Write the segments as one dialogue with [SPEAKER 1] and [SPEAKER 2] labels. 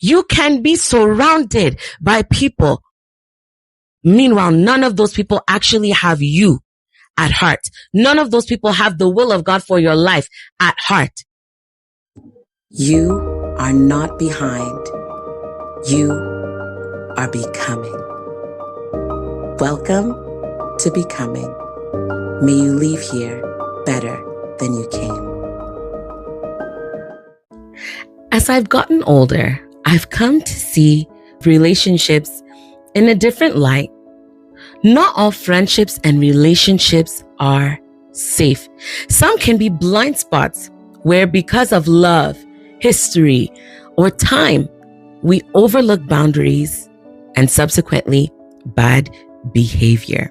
[SPEAKER 1] You can be surrounded by people. Meanwhile, none of those people actually have you at heart. None of those people have the will of God for your life at heart.
[SPEAKER 2] You are not behind. You are becoming. Welcome to becoming. May you leave here better than you came.
[SPEAKER 1] As I've gotten older, I've come to see relationships in a different light. Not all friendships and relationships are safe. Some can be blind spots where, because of love, history, or time, we overlook boundaries and subsequently bad behavior.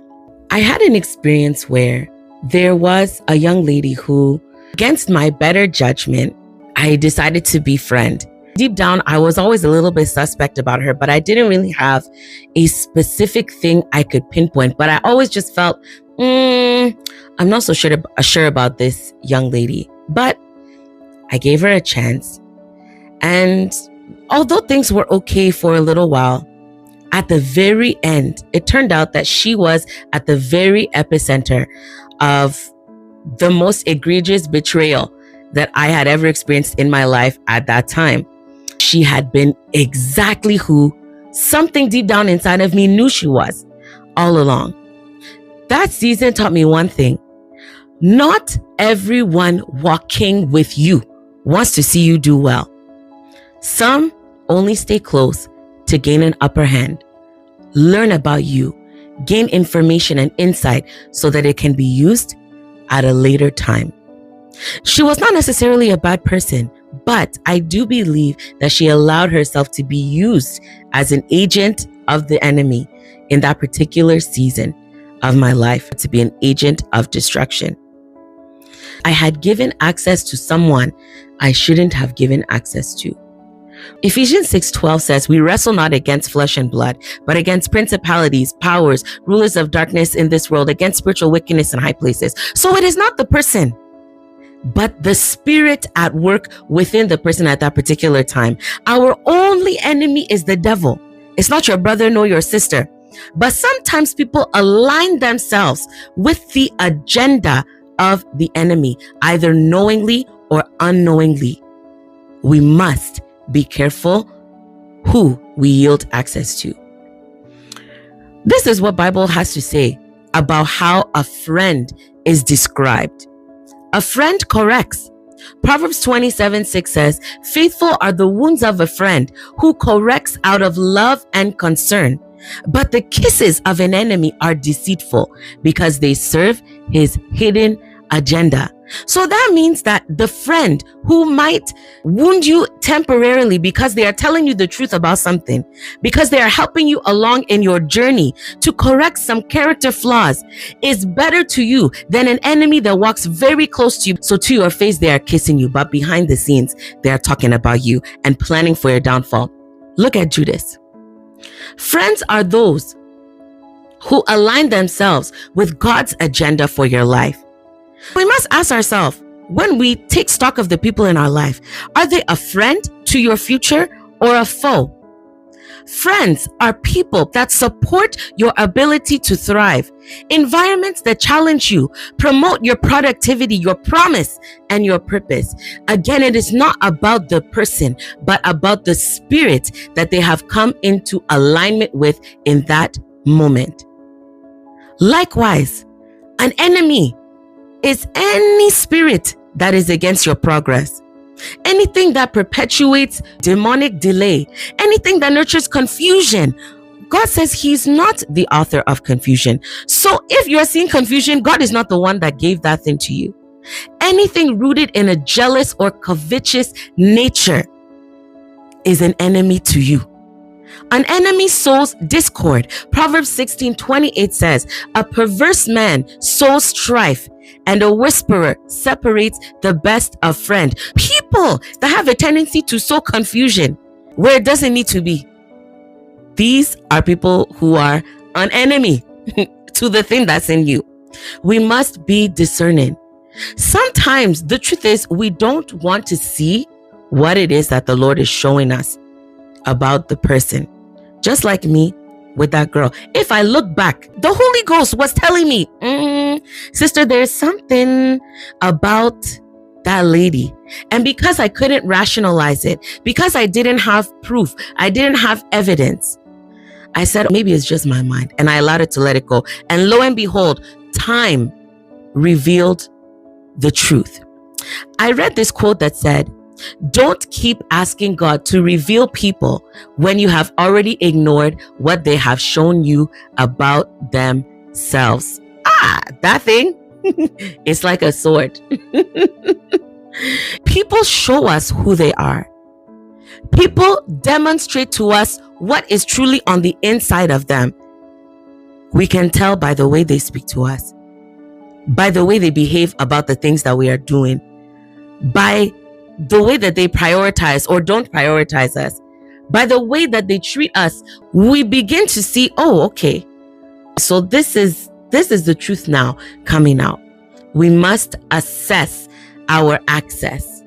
[SPEAKER 1] I had an experience where there was a young lady who, against my better judgment, I decided to befriend. Deep down, I was always a little bit suspect about her, but I didn't really have a specific thing I could pinpoint. But I always just felt, I'm not so sure about this young lady. But I gave her a chance. And although things were okay for a little while, at the very end, it turned out that she was at the very epicenter of the most egregious betrayal that I had ever experienced in my life at that time. She had been exactly who something deep down inside of me knew she was all along. That season taught me one thing. Not everyone walking with you wants to see you do well. Some only stay close to gain an upper hand, learn about you, gain information and insight so that it can be used at a later time. She was not necessarily a bad person, but I do believe that she allowed herself to be used as an agent of the enemy in that particular season of my life, to be an agent of destruction. I had given access to someone I shouldn't have given access to. Ephesians 6:12 says, we wrestle not against flesh and blood, but against principalities, powers, rulers of darkness in this world, against spiritual wickedness in high places. So it is not the person, but the spirit at work within the person at that particular time. Our only enemy is the devil. It's not your brother nor your sister. But sometimes people align themselves with the agenda of the enemy, either knowingly or unknowingly. We must be careful who we yield access to. This is what Bible has to say about how a friend is described. A friend corrects. Proverbs 27:6 says, faithful are the wounds of a friend who corrects out of love and concern. But the kisses of an enemy are deceitful because they serve his hidden agenda. So that means that the friend who might wound you temporarily because they are telling you the truth about something, because they are helping you along in your journey to correct some character flaws, is better to you than an enemy that walks very close to you. So to your face, they are kissing you, but behind the scenes, they are talking about you and planning for your downfall. Look at Judas. Friends are those who align themselves with God's agenda for your life. We must ask ourselves, when we take stock of the people in our life, are they a friend to your future or a foe? Friends are people that support your ability to thrive, environments that challenge you, promote your productivity, your promise, and your purpose. Again, it is not about the person, but about the spirit that they have come into alignment with in that moment. Likewise, an enemy is any spirit that is against your progress. Anything that perpetuates demonic delay, anything that nurtures confusion. God says he's not the author of confusion. So if you're seeing confusion, God is not the one that gave that thing to you. Anything rooted in a jealous or covetous nature is an enemy to you. An enemy sows discord. Proverbs 16:28 says, a perverse man sows strife, and a whisperer separates the best of friends. People that have a tendency to sow confusion where it doesn't need to be. These are people who are an enemy to the thing that's in you. We must be discerning. Sometimes the truth is we don't want to see what it is that the Lord is showing us. about the person. Just like me with that girl. If I look back, the Holy Ghost was telling me, sister, there's something about that lady. And because I couldn't rationalize it, because I didn't have proof, I didn't have evidence, I said, maybe it's just my mind. And I allowed it to let it go. And lo and behold, time revealed the truth. I read this quote that said, don't keep asking God to reveal people when you have already ignored what they have shown you about themselves. That thing is like a sword. People show us who they are. People demonstrate to us what is truly on the inside of them. We can tell by the way they speak to us, by the way they behave about the things that we are doing, by the way that they prioritize or don't prioritize us, by the way that they treat us. We begin to see, oh, okay, so this is the truth now coming out. We must assess our access,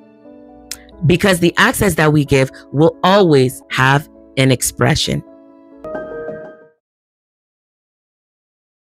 [SPEAKER 1] because the access that we give will always have an expression.